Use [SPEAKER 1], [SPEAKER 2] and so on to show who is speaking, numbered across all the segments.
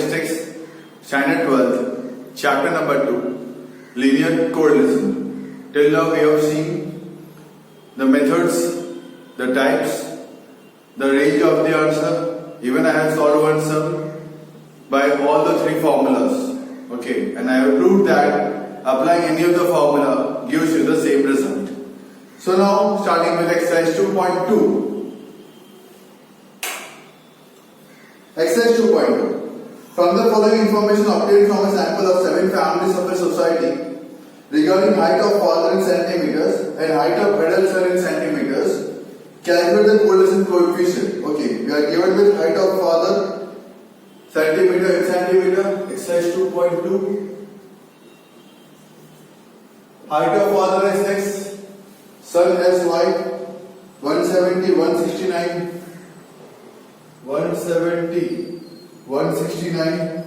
[SPEAKER 1] Statistics, Standard 12, Chapter number 2, Linear Correlation. Till now we have seen the methods, the types, the range of the answer. Even I have solved one sum by all the three formulas. Okay, and I have proved that applying any of the formula gives you the same result. So now starting with exercise 2.2. Exercise 2.2. From the following information obtained from a sample of 7 families of a society regarding height of father in centimeters and height of adult son in centimeters, calculate the correlation coefficient. Okay, we are given with height of father centimeter in centimeter, exercise 2.2. Height of father is x, son is y, 170, 169, 170, 169.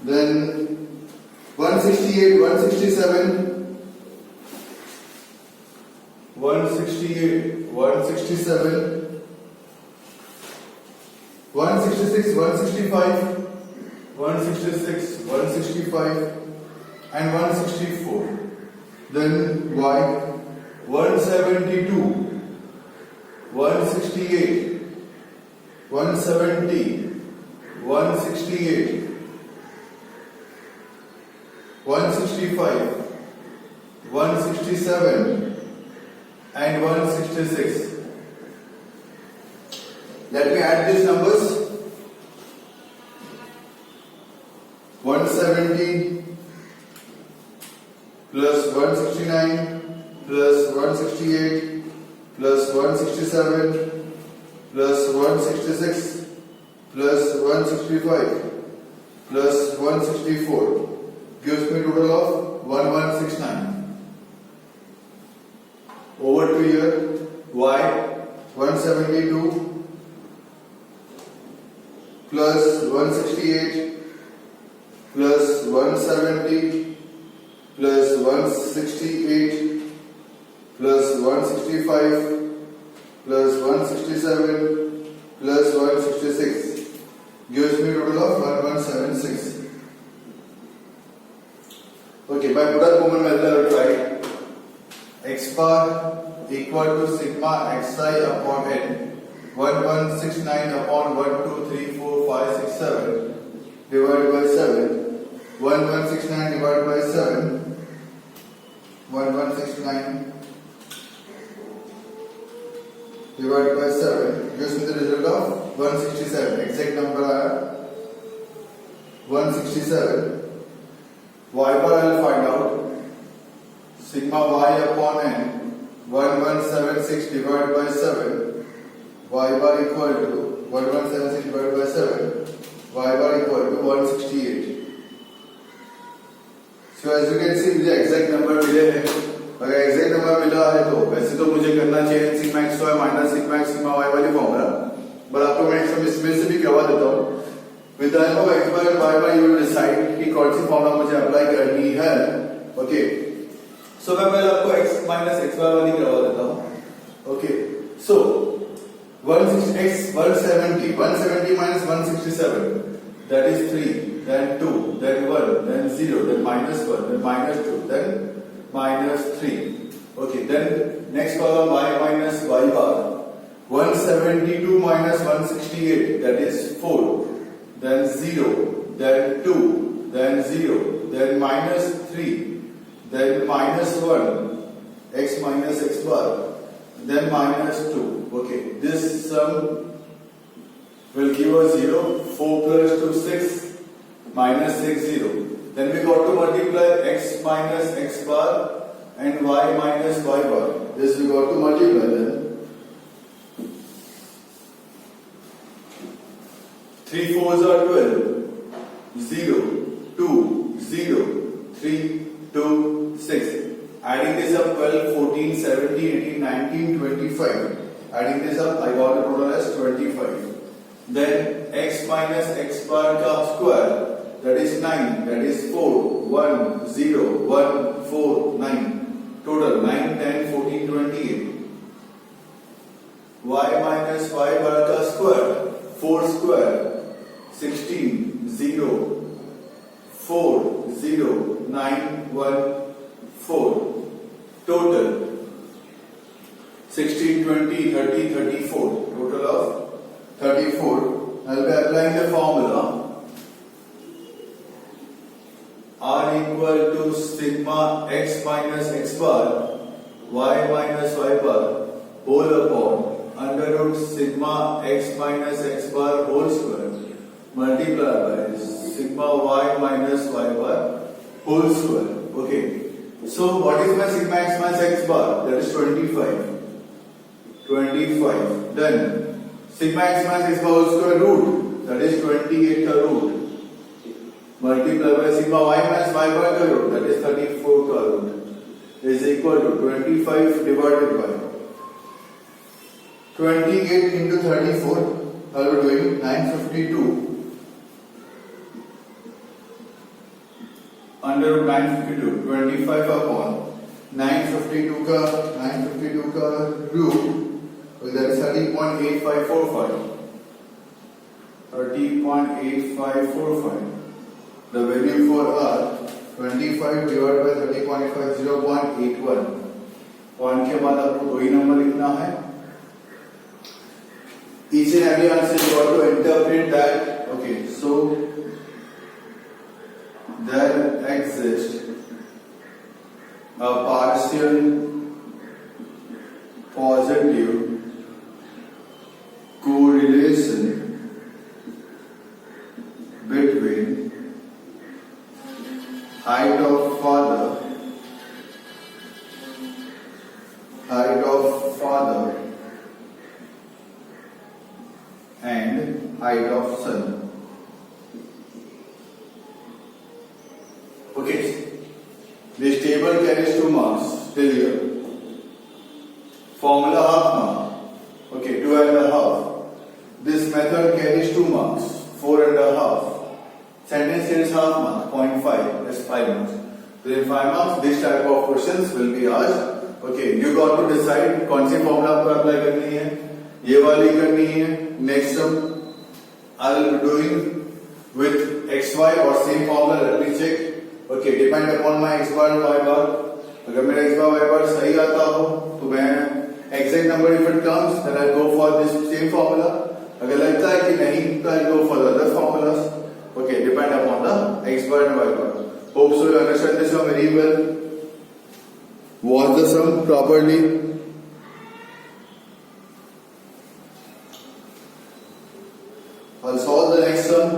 [SPEAKER 1] Then 168, 167, 168, 167, 166, 165, 166, 165, and 164. Then y, 172, 168, 170, 168, 165, 167, and 166. Let me add these numbers. 170 plus 169 plus 168 plus 167 plus 166 plus 165 plus 164 gives me a total of 1169. Over to here, y 172 plus 168 plus 170 plus 168 plus 165 plus 167 plus 166 gives me a total of 1176. Okay, by product movement method I will try x bar equal to sigma xi upon n 1169 upon 1, 2, 3, 4, 5, 6, 7 divided by 7. 1169 divided by 7, 1169 divided by 7 gives me the result of 167. Exact number are 167. Y bar I will find out. Sigma y upon n 1176 divided by 7. Y bar equal to 1176 divided by 7. Y bar equal to 168. So as you can see मुझे exact number मिले हैं. अगर exact number मिला है तो वैसे तो मुझे करना चाहिए sigma x y minus sigma x sigma y वाली फॉर्मूला, पर आपको मैं इसमें से भी करवा देता हूँ. With the help of x bar and y bar you will decide कि कौन सी फॉर्मूला मुझे अप्लाई करनी है. ओके, सो मैं पहले आपको एक्स माइनस एक्स बार वाली करवा देता हूँ. Okay, so 170 minus 167, that is 3, then 2, then 1, then 0, then minus 1, then minus 2, then minus 3. Okay, then next column y minus y bar. 172 minus 168, that is 4, then 0, then 2, then 0, then minus 3, then minus 1, x minus x bar, then minus 2. Okay, this sum will give us 0. 4 plus 2 6 minus 6 0. Then we got to multiply x minus x bar and y minus y bar. This we got to multiply then. 3 4s are 12. 0 2 0 3 2 6. Adding this up 12 14 17 18 19 25. Adding this up I got a total as 25. Then x minus x bar ka square, that is 9, that is 4 1 0 1 4 9. Total 9 10 14 28. y minus y bar का square 4 square 16 0 4 0 9 1 4 total 16 20 30 34 total of 34. I'll be applying the formula R equal to sigma x minus x bar y minus y bar whole upon under root sigma x minus x bar whole square multiplied by sigma y minus y bar whole square. Okay. So what is my sigma x minus x bar? That is 25. 25. Then sigma x minus x bar whole square root. That is 28 ka root. Multiplied by sigma y minus y bar ka root. That is 34 ka root. Is equal to 25 divided by 28 into 34. How are we doing? 952. Under 952. 25 upon 952 ka root. So that is 30.8545. 30.8545. The value for R 25 divided by 30.85 0.81. Point के बाद आपको दो ही number लिखना है. Each and every answer you got to interpret that. Okay, so there exists a partial positive correlation between height of father and height of son. Okay, this table carries 2 marks till here. Formula half mark. Okay, 2.5. This method carries 2 marks, 4.5. Sentence carries half mark, 0.5. That's 5 marks. So in 5 marks, this type of questions will be asked. Okay, you got to decide कौन सी formula आपको apply करनी है. ये वाली करनी है. Next sum I will be doing with xy or same formula. Let me check. Okay, depend upon my x bar and y bar. अगर मेरा x bar y bar सही आता हो तो मैं exact number if it comes then I go for this same formula. अगर लगता है कि नहीं तो I go for the other formulas. Okay, depend upon the x bar and y bar. Hope so you understand this one very well. Watch the sum properly. I'll solve the next sum.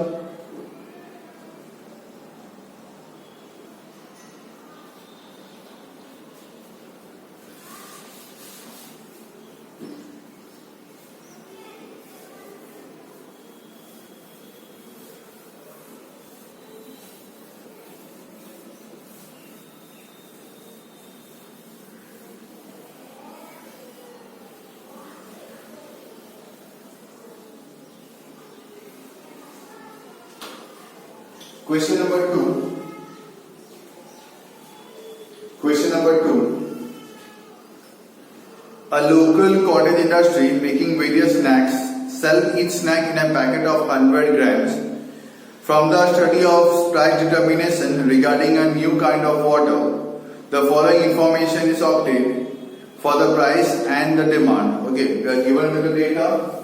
[SPEAKER 1] Question number 2. Question number 2. A local cottage industry making various snacks sell each snack in a packet of 100 grams. From the study of price determination regarding a new kind of water, the following information is obtained for the price and the demand. Okay, we are given with the data.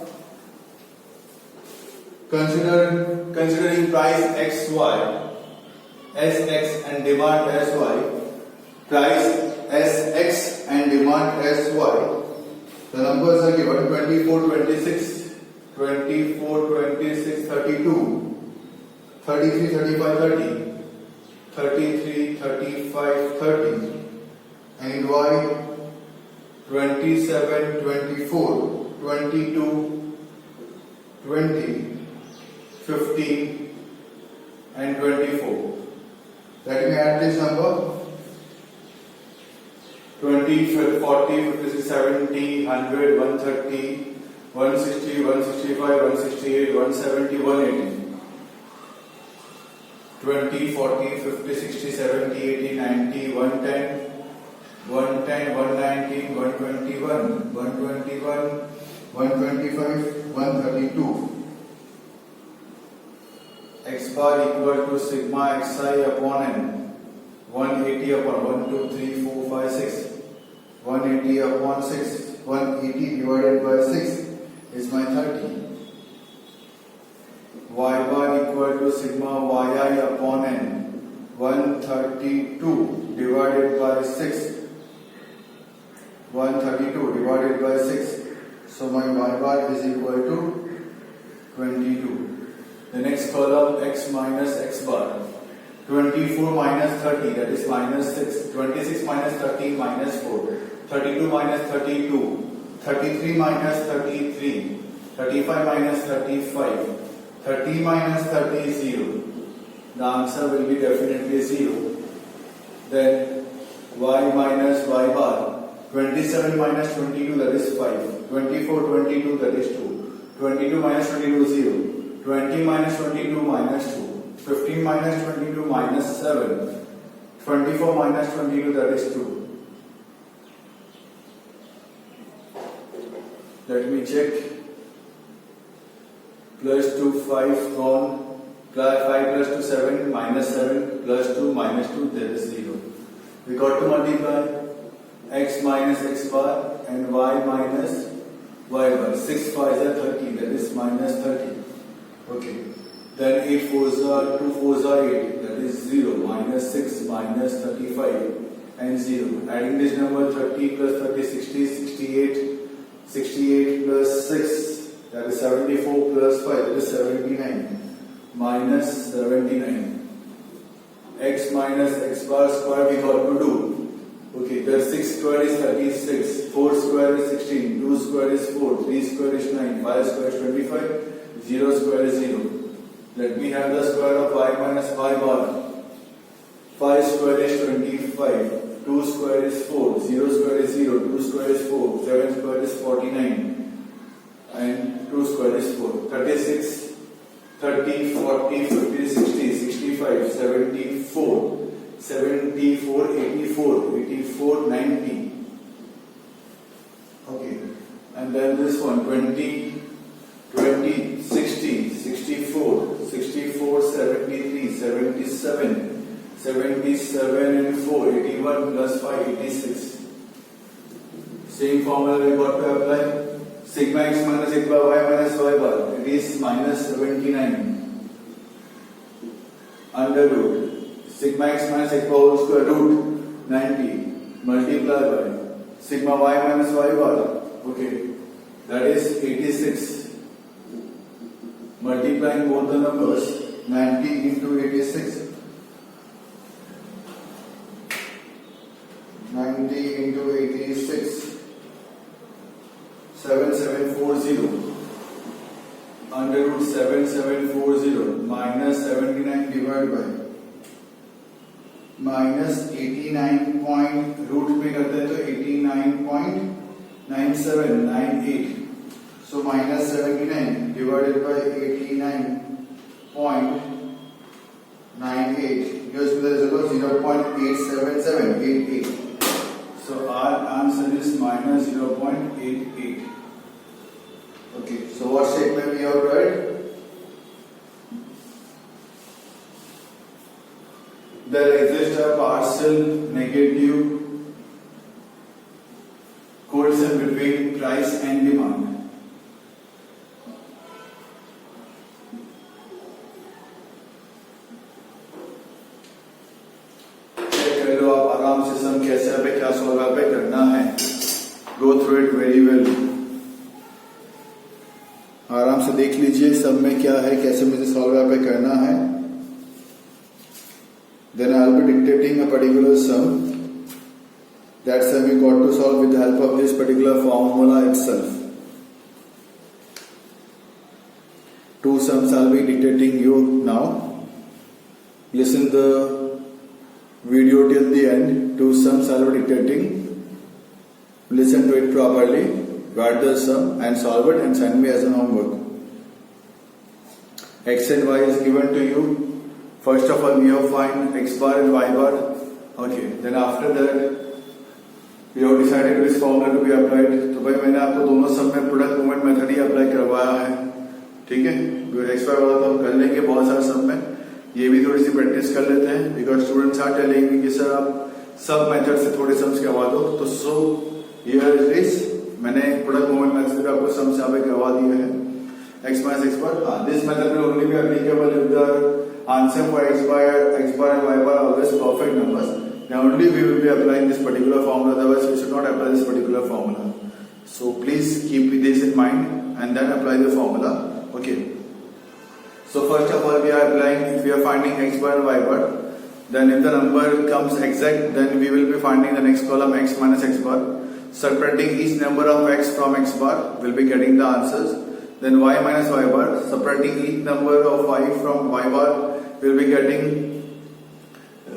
[SPEAKER 1] Considering price xy, sx and demand sy, price sx and demand sy, the numbers are given 24, 26, 32, 33, 35, 30, 33, 35, 30, and y 27, 24, 22, 20, 15 and 24. Let me add this number. 20, 40, 50, 70, 100, 130, 160, 165, 168, 170, 180. 20, 40, 50, 60, 70, 80, 90, 110, 110, 119, 121, 121, 125, 132. X bar equal to sigma xi upon n. 180 upon 1, 2, 3, 4, 5, 6. 180 upon 6. 180 divided by 6 is my 30. Y bar equal to sigma yi upon n. 132 divided by 6. 132 divided by 6. So my y bar is equal to 22. The next column, x minus x bar. 24 minus 30, that is minus 6. 26 minus 13 minus 4. 32 minus 32. 33 minus 33. 35 minus 35. 30 minus 30 is 0. The answer will be definitely 0. Then y minus y bar. 27 minus 22, that is 5. 24, 22, that is 2. 22 minus 22 is 0. 20 minus 22 minus 2. 15 minus 22 minus 7. 24 minus 22, that is 2. Let me check. Plus 2, 5 gone. 5 plus 2, 7, minus 7, plus 2, minus 2, there is 0. We got to multiply x minus x bar and y minus y bar. 6 5s are 30, that is minus 30. Okay. Then 8 4s are 2 4s are 8, that is 0. Minus 6 minus 35 and 0. Adding this number 30 plus 30 60 68. 68 plus 6, that is 74 plus 5, that is 79. Minus 79. X minus x bar square we got to do. Okay, the 6 square is 36, 4 square is 16, 2 square is 4, 3 square is 9, 5 square is 25, 0 square is 0. Let me have the square of y minus y bar. 5 square is 25, 2 square is 4, 0 square is 0, 2 square is 4, 7 square is 49, and 2 square is 4. 36, 30, 40, 50, 60, 65, 74, 74, 84, 84, 90. Okay. And then this one, 20, 20, 60, 64, 64, 73, 77, 77 and 4, 81 plus 5, 86. Same formula we got to apply. Sigma x minus x bar y minus y bar, it is minus 79 under root sigma x minus x bar whole square root 90 multiply by sigma y minus y bar, okay, that is 86. Multiplying both the numbers, 90 into 86, 90 into 86, 7740 under root 7740 minus 79 divided by minus 89 point root में करते हैं तो 89.9798. So minus 79 divided by 89.98 gives me the result of 0.87788. So our answer is minus 0.88. Okay, so what statement we have read? There exists a partial negative correlation between price and demand. Check कर लो आप आराम से सम कैसे पे क्या solve पे करना है. Go through it very well. आराम से देख लीजिए सब में क्या है, कैसे मुझे सॉल्व पे करना है. Then I will be dictating a particular sum. That sum we got to solve with the help of this particular formula itself. Two sums I will be dictating you now. Listen the video till the end. Two sums I will be dictating. Listen to it properly. Write the sum and solve it and send me as a homework. X and Y is given to you. First of all, we have find x bar and y bar. Okay. Then after that, we have decided this formula to be applied. तो भाई मैंने आपको दोनों सब में product movement ठीक है, x Y वाला तो हम कर लेंगे बहुत सारे सम में, ये भी थोड़ी सी प्रैक्टिस कर लेते हैं because students are telling me कि सर आप सब मेथड से थोड़े सम्स करवा दो, तो सो हियर इट इज, मैंने प्रोडक्ट मोमेंट मेथड से आपको सम्स यहाँ पे करवा दिए हैं x minus x bar. This method will only be applicable if the answer for x bar and y bar are always perfect numbers. Then only we will be applying this particular formula. Otherwise, we should not apply this particular formula. So please keep this in mind and then apply the formula. Okay. So first of all, we are applying. If we are finding x bar and y bar, then if the number comes exact, then we will be finding the next column x minus x bar. Subtracting each number of x from x bar, will be getting the answers. Then y minus y bar, subtracting each number of y from y bar, will be getting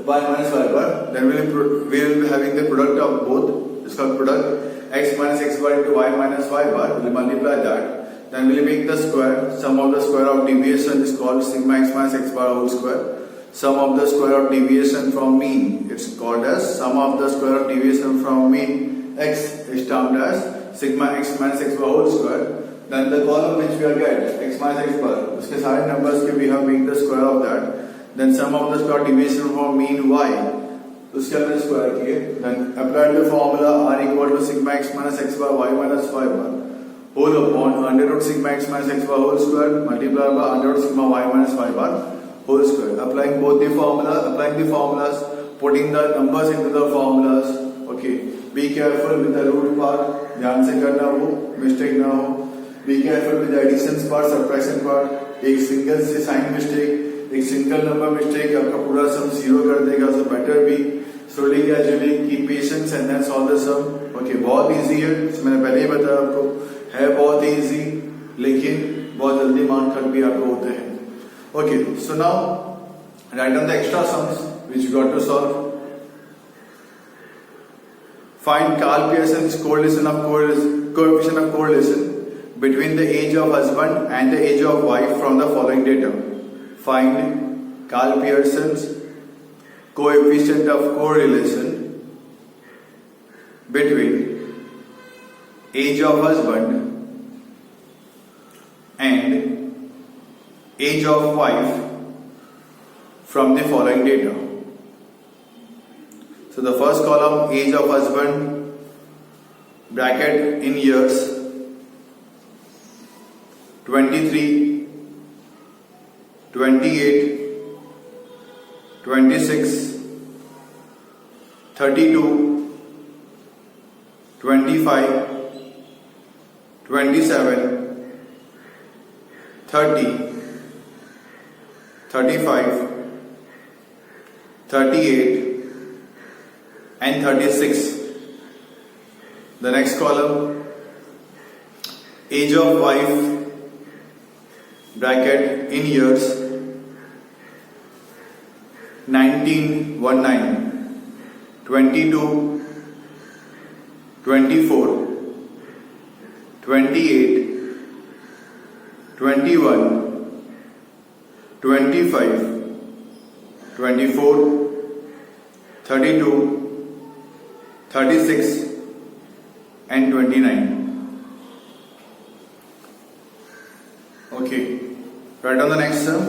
[SPEAKER 1] y minus y bar. Then we will be having the product of both. It's called product x minus x bar into y minus y bar. We will multiply that. Then we will make the square. Sum of the square of deviation is called sigma x minus x bar whole square. Sum of the square of deviation from mean, it's called as sum of the square of deviation from mean x is termed as sigma x minus x bar whole square. Then the column which we are get x minus x bar, उसके सारे numbers के we have make the square of that. Then sum of the square deviation from mean y, उसके हमने square किए. Then apply the formula r equal to sigma x minus x bar y minus y bar whole upon under root sigma x minus x bar whole square multiplied by under root sigma y minus y bar whole square. Applying both the formula, applying the formulas, putting the numbers into the formulas. Okay. Be careful with the root part. ध्यान से करना वो mistake ना हो. Be careful with the additions part, subtraction part. एक single से sign mistake, एक single number mistake आपका पूरा सम जीरो कर देगा. So better be slowly gradually keep patience and then solve the sum. Okay, बहुत इजी है, मैंने पहले ही बताया आपको, है बहुत इजी, लेकिन बहुत जल्दी मार्क कट भी आपको होते हैं. Okay, so now write down the extra sums which you got to solve. Find Carl Pearson's coefficient of correlation between the age of husband and the age of wife from the following data. Find Carl Pearson's coefficient of correlation between age of husband and age of wife from the following data. So the first column, age of husband, bracket in years, 23, 28, 26, 32, 25, 27, 30, 35, 38 and 36. The next column, age of wife, bracket in years, 19, 22, 24, 28, 21, 25, 24, 32, 36 and 29. Okay, write down the next sum.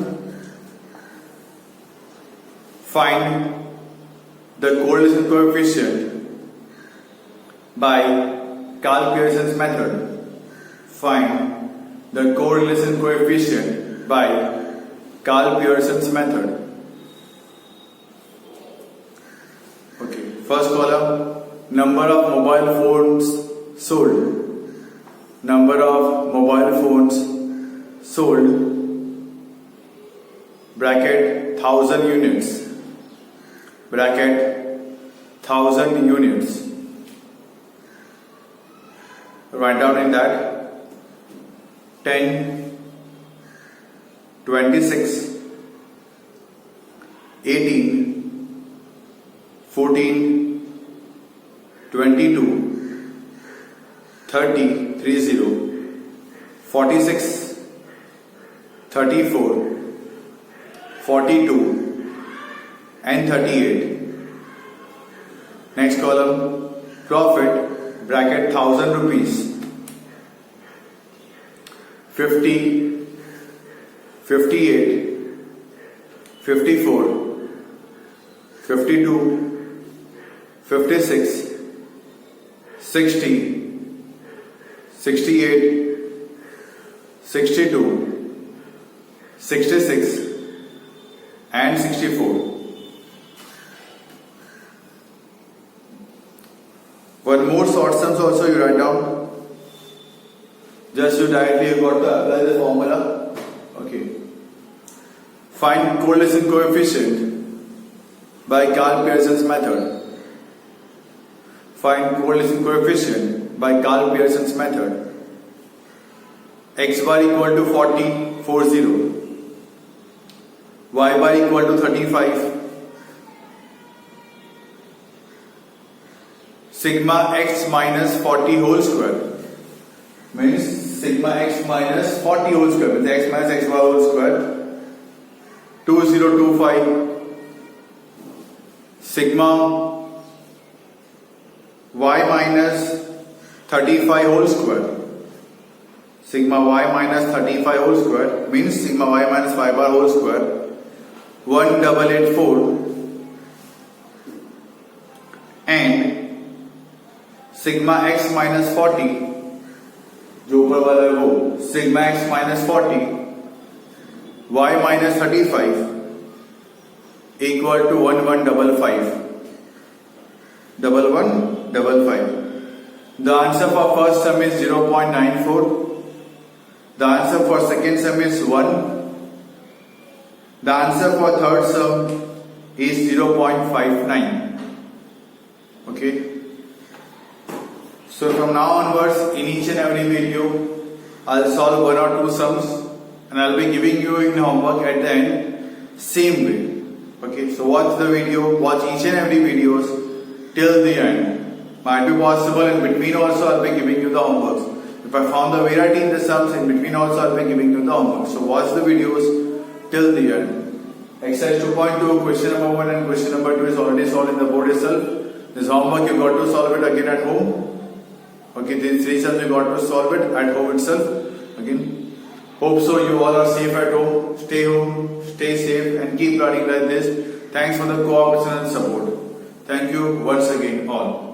[SPEAKER 1] Find the correlation coefficient by Carl Pearson's method. Find the correlation coefficient by Carl Pearson's method. Okay, first column, number of mobile phones sold. Number of mobile phones sold, bracket 1000 units, bracket 1000 units. Write down in that 10, 26, 18, 14, 22, 30, 46, 34, 42 and 38. Next column, profit, bracket 1000 rupees, 50, 58, 54, 52, 56, 60, 68, 62, 66 and 64. One more short sums also you write down. Just you directly you got to apply the formula. Okay. Find correlation coefficient by Karl Pearson's method. Find correlation coefficient by Karl Pearson's method. X bar equal to 40, 40. Y bar equal to 35. Sigma x minus 40 whole square means sigma x minus 40 whole square means x minus x bar whole square 2025. Sigma y minus 35 whole square. Sigma y minus 35 whole square means sigma y minus 5 bar whole square 1884 and sigma x minus 40 जो ऊपर वाला है वो sigma x minus 40 y minus 35 equal to 1155. The answer for first sum is 0.94. The answer for second sum is 1. The answer for third sum is 0.59. Okay. So from now onwards, in each and every video, I'll solve one or two sums and I'll be giving you in homework at the end, same way. Okay, so watch the video, watch each and every videos till the end. Might be possible in between also I'll be giving you the homeworks. If I found the variety in the sums, in between also I'll be giving you the homework. So watch the videos till the end. Exercise 2.2, question number 1 and question number 2 is already solved in the board itself. This homework you got to solve it again at home. Okay, these three sums you got to solve it at home itself. Again, hope so you all are safe at home. Stay home, stay safe and keep learning like this. Thanks for the cooperation and support. Thank you once again all.